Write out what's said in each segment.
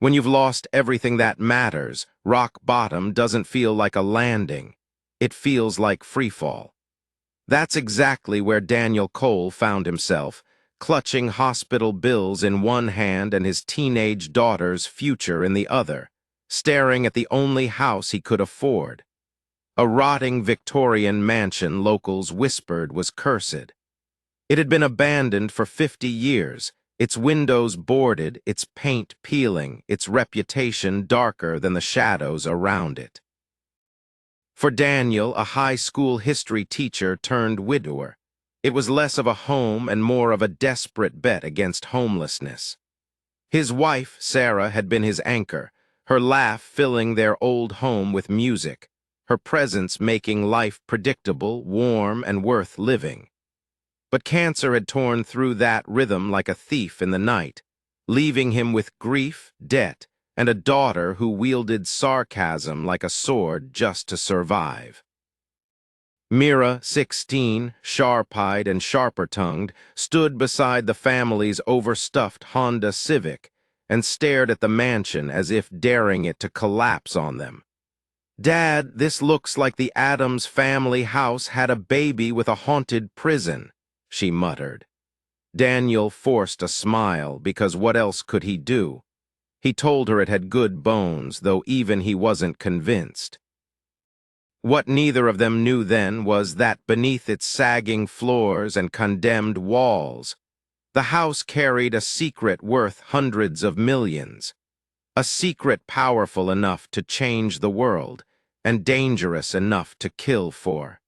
When you've lost everything that matters, rock bottom doesn't feel like a landing. It feels like freefall. That's exactly where Daniel Cole found himself, clutching hospital bills in one hand and his teenage daughter's future in the other, staring at the only house he could afford. A rotting Victorian mansion locals whispered was cursed. It had been abandoned for 50 years, its windows boarded, its paint peeling, its reputation darker than the shadows around it. For Daniel, a high school history teacher turned widower, it was less of a home and more of a desperate bet against homelessness. His wife, Sarah, had been his anchor, her laugh filling their old home with music, her presence making life predictable, warm, and worth living. But cancer had torn through that rhythm like a thief in the night, leaving him with grief, debt, and a daughter who wielded sarcasm like a sword just to survive. Meera, 16, sharp-eyed and sharper-tongued, stood beside the family's overstuffed Honda Civic and stared at the mansion as if daring it to collapse on them. "Dad, this looks like the Addams family house had a baby with a haunted prison," she muttered. Daniel forced a smile, because what else could he do? He told her it had good bones, though even he wasn't convinced. What neither of them knew then was that beneath its sagging floors and condemned walls, the house carried a secret worth hundreds of millions, a secret powerful enough to change the world and dangerous enough to kill for.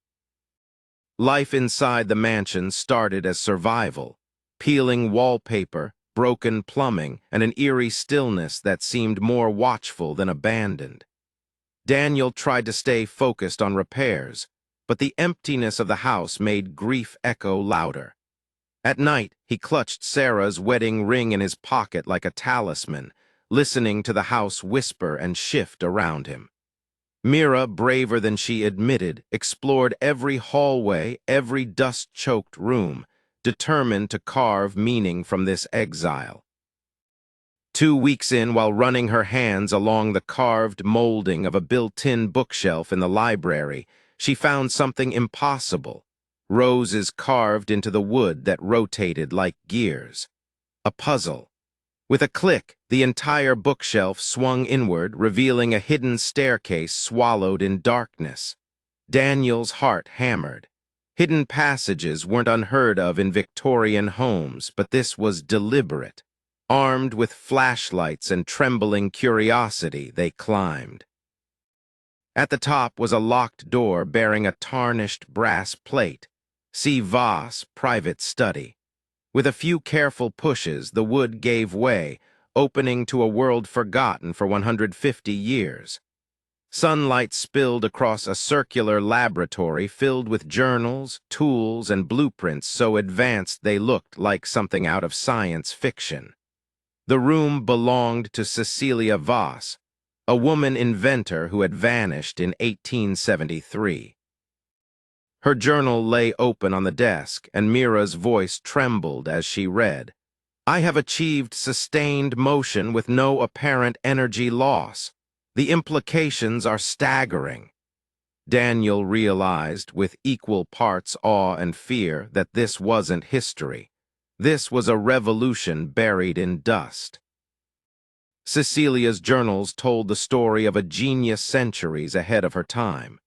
Life inside the mansion started as survival, peeling wallpaper, broken plumbing, and an eerie stillness that seemed more watchful than abandoned. Daniel tried to stay focused on repairs, but the emptiness of the house made grief echo louder. At night, he clutched Sarah's wedding ring in his pocket like a talisman, listening to the house whisper and shift around him. Meera, braver than she admitted, explored every hallway, every dust-choked room, determined to carve meaning from this exile. 2 weeks in, while running her hands along the carved molding of a built-in bookshelf in the library, she found something impossible: roses carved into the wood that rotated like gears. A puzzle. With a click, the entire bookshelf swung inward, revealing a hidden staircase swallowed in darkness. Daniel's heart hammered. Hidden passages weren't unheard of in Victorian homes, but this was deliberate. Armed with flashlights and trembling curiosity, they climbed. At the top was a locked door bearing a tarnished brass plate. "See Voss, private study." With a few careful pushes, the wood gave way, opening to a world forgotten for 150 years. Sunlight spilled across a circular laboratory filled with journals, tools, and blueprints so advanced they looked like something out of science fiction. The room belonged to Cecilia Voss, a woman inventor who had vanished in 1873. Her journal lay open on the desk, and Meera's voice trembled as she read, "I have achieved sustained motion with no apparent energy loss. The implications are staggering." Daniel realized, with equal parts awe and fear, that this wasn't history. This was a revolution buried in dust. Cecilia's journals told the story of a genius centuries ahead of her time.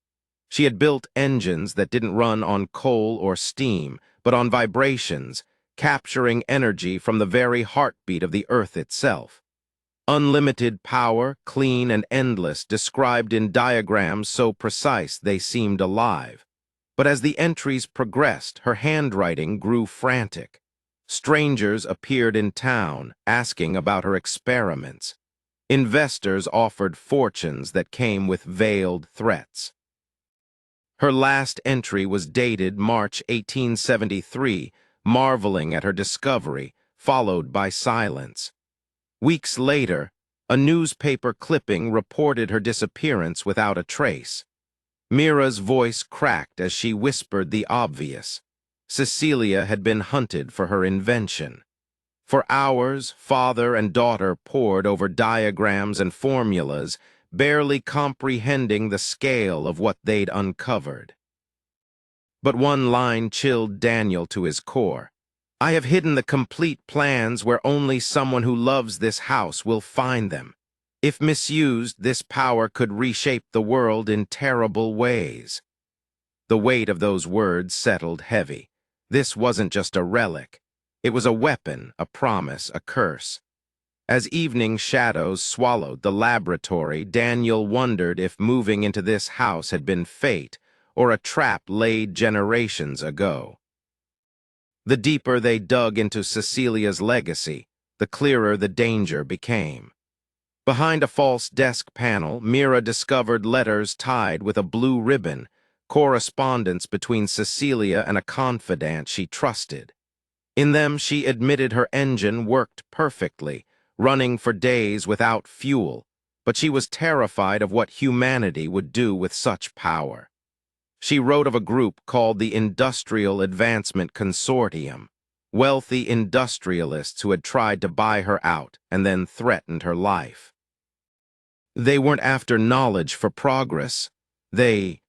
She had built engines that didn't run on coal or steam, but on vibrations, capturing energy from the very heartbeat of the Earth itself. Unlimited power, clean and endless, described in diagrams so precise they seemed alive. But as the entries progressed, her handwriting grew frantic. Strangers appeared in town, asking about her experiments. Investors offered fortunes that came with veiled threats. Her last entry was dated March 1873, marveling at her discovery, followed by silence. Weeks later, a newspaper clipping reported her disappearance without a trace. Meera's voice cracked as she whispered the obvious. Cecilia had been hunted for her invention. For hours, father and daughter pored over diagrams and formulas, barely comprehending the scale of what they'd uncovered. But one line chilled Daniel to his core. "I have hidden the complete plans where only someone who loves this house will find them. If misused, this power could reshape the world in terrible ways." The weight of those words settled heavy. This wasn't just a relic. It was a weapon, a promise, a curse. As evening shadows swallowed the laboratory, Daniel wondered if moving into this house had been fate or a trap laid generations ago. The deeper they dug into Cecilia's legacy, the clearer the danger became. Behind a false desk panel, Meera discovered letters tied with a blue ribbon, correspondence between Cecilia and a confidant she trusted. In them, she admitted her engine worked perfectly, running for days without fuel, but she was terrified of what humanity would do with such power. She wrote of a group called the Industrial Advancement Consortium, wealthy industrialists who had tried to buy her out and then threatened her life. They weren't after knowledge for progress. They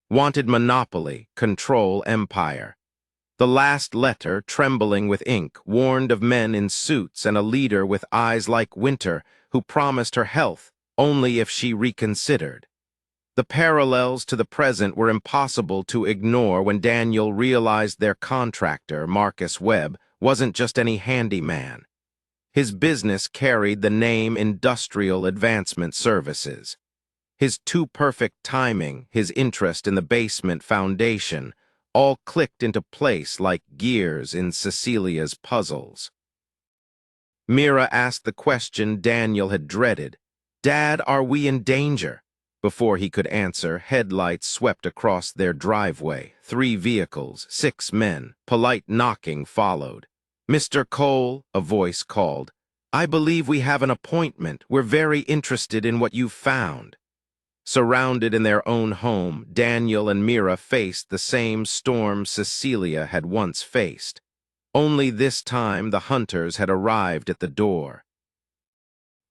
wanted monopoly, control, empire. The last letter, trembling with ink, warned of men in suits and a leader with eyes like winter who promised her health only if she reconsidered. The parallels to the present were impossible to ignore when Daniel realized their contractor, Marcus Webb, wasn't just any handyman. His business carried the name Industrial Advancement Services. His too-perfect timing, his interest in the basement foundation, all clicked into place like gears in Cecilia's puzzles. Meera asked the question Daniel had dreaded. "Dad, are we in danger?" Before he could answer, headlights swept across their driveway. 3 vehicles, 6 men. Polite knocking followed. "Mr. Cole," a voice called. "I believe we have an appointment. We're very interested in what you've found." Surrounded in their own home, Daniel and Meera faced the same storm Cecilia had once faced. Only this time the hunters had arrived at the door.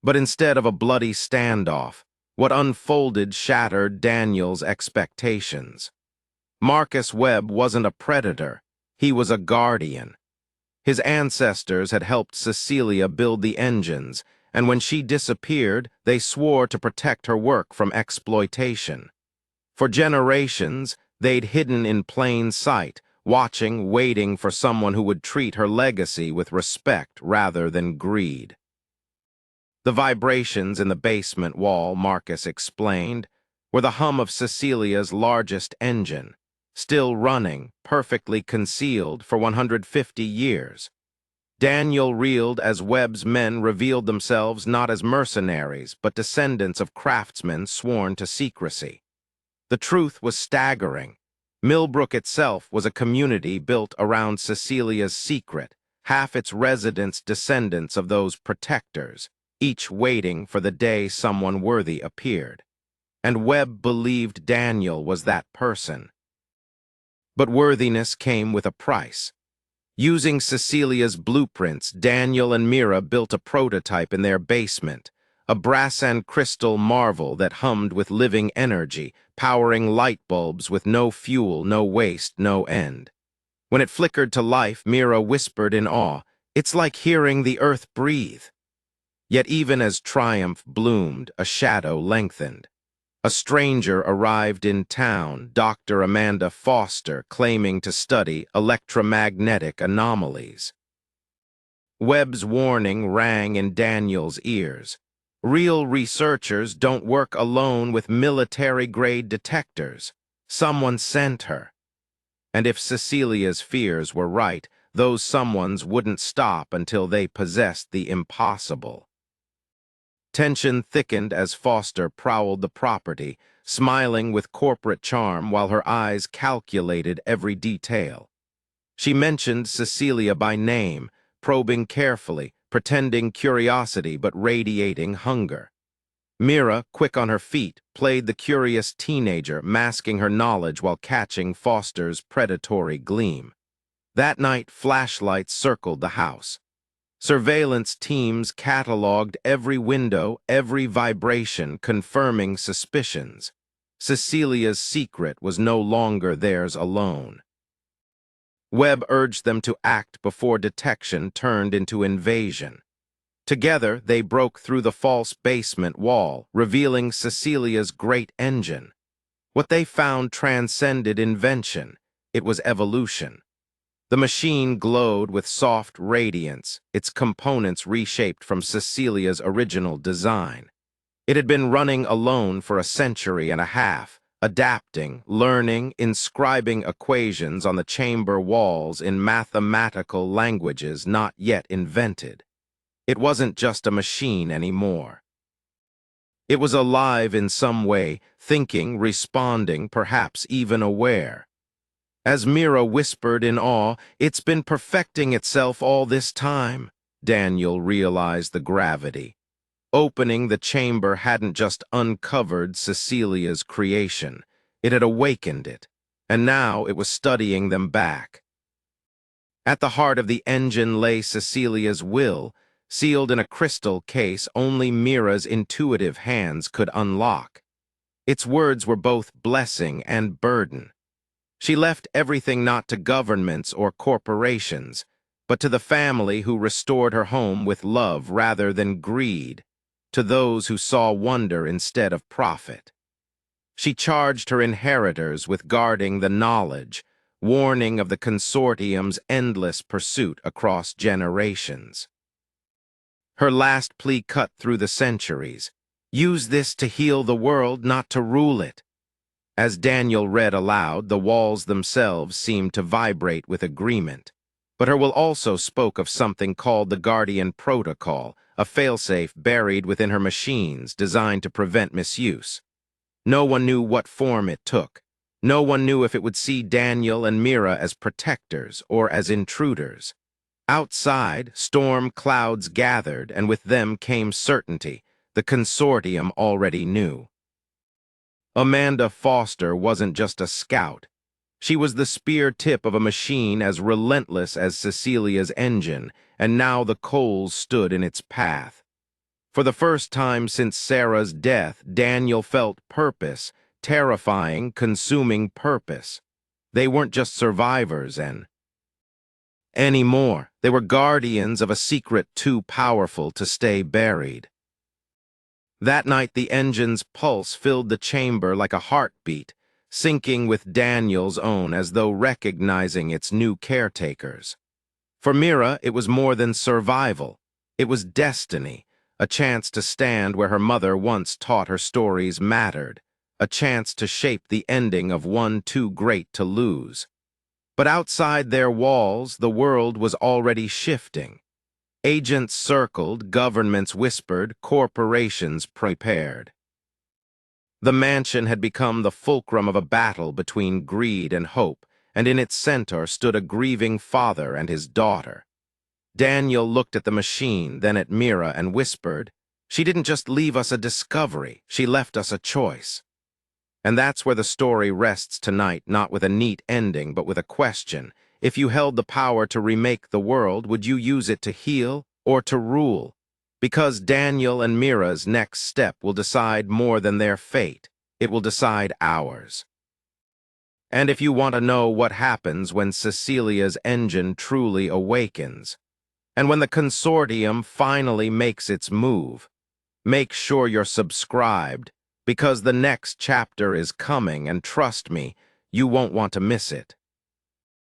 But instead of a bloody standoff, what unfolded shattered Daniel's expectations. Marcus Webb wasn't a predator, he was a guardian. His ancestors had helped Cecilia build the engines, and when she disappeared, they swore to protect her work from exploitation. For generations, they'd hidden in plain sight, watching, waiting for someone who would treat her legacy with respect rather than greed. The vibrations in the basement wall, Marcus explained, were the hum of Cecilia's largest engine, still running, perfectly concealed for 150 years. Daniel reeled as Webb's men revealed themselves not as mercenaries, but descendants of craftsmen sworn to secrecy. The truth was staggering. Millbrook itself was a community built around Cecilia's secret, half its residents descendants of those protectors, each waiting for the day someone worthy appeared. And Webb believed Daniel was that person. But worthiness came with a price. Using Cecilia's blueprints, Daniel and Meera built a prototype in their basement, a brass and crystal marvel that hummed with living energy, powering light bulbs with no fuel, no waste, no end. When it flickered to life, Meera whispered in awe, "It's like hearing the earth breathe." Yet even as triumph bloomed, a shadow lengthened. A stranger arrived in town, Dr. Amanda Foster, claiming to study electromagnetic anomalies. Webb's warning rang in Daniel's ears. Real researchers don't work alone with military-grade detectors. Someone sent her. And if Cecilia's fears were right, those someones wouldn't stop until they possessed the impossible. Tension thickened as Foster prowled the property, smiling with corporate charm while her eyes calculated every detail. She mentioned Cecilia by name, probing carefully, pretending curiosity but radiating hunger. Meera, quick on her feet, played the curious teenager, masking her knowledge while catching Foster's predatory gleam. That night, flashlights circled the house. Surveillance teams cataloged every window, every vibration, confirming suspicions. Cecilia's secret was no longer theirs alone. Webb urged them to act before detection turned into invasion. Together, they broke through the false basement wall, revealing Cecilia's great engine. What they found transcended invention. It was evolution. The machine glowed with soft radiance, its components reshaped from Cecilia's original design. It had been running alone for a century and a half, adapting, learning, inscribing equations on the chamber walls in mathematical languages not yet invented. It wasn't just a machine anymore. It was alive in some way, thinking, responding, perhaps even aware. As Meera whispered in awe, "It's been perfecting itself all this time," Daniel realized the gravity. Opening the chamber hadn't just uncovered Cecilia's creation, it had awakened it, and now it was studying them back. At the heart of the engine lay Cecilia's will, sealed in a crystal case only Meera's intuitive hands could unlock. Its words were both blessing and burden. She left everything not to governments or corporations, but to the family who restored her home with love rather than greed, to those who saw wonder instead of profit. She charged her inheritors with guarding the knowledge, warning of the consortium's endless pursuit across generations. Her last plea cut through the centuries: "Use this to heal the world, not to rule it." As Daniel read aloud, the walls themselves seemed to vibrate with agreement. But her will also spoke of something called the Guardian Protocol, a failsafe buried within her machines designed to prevent misuse. No one knew what form it took. No one knew if it would see Daniel and Meera as protectors or as intruders. Outside, storm clouds gathered, and with them came certainty. The consortium already knew. Amanda Foster wasn't just a scout. She was the spear tip of a machine as relentless as Cecilia's engine, and now the coals stood in its path. For the first time since Sarah's death, Daniel felt purpose, terrifying, consuming purpose. They weren't just survivors anymore. They were guardians of a secret too powerful to stay buried. That night the engine's pulse filled the chamber like a heartbeat, syncing with Daniel's own as though recognizing its new caretakers. For Meera, it was more than survival. It was destiny, a chance to stand where her mother once taught her stories mattered, a chance to shape the ending of one too great to lose. But outside their walls, the world was already shifting. Agents circled, governments whispered, corporations prepared. The mansion had become the fulcrum of a battle between greed and hope, and in its center stood a grieving father and his daughter. Daniel looked at the machine, then at Meera, and whispered, "She didn't just leave us a discovery, she left us a choice." And that's where the story rests tonight, not with a neat ending, but with a question. If you held the power to remake the world, would you use it to heal or to rule? Because Daniel and Meera's next step will decide more than their fate. It will decide ours. And if you want to know what happens when Cecilia's engine truly awakens, and when the consortium finally makes its move, make sure you're subscribed, because the next chapter is coming, and trust me, you won't want to miss it.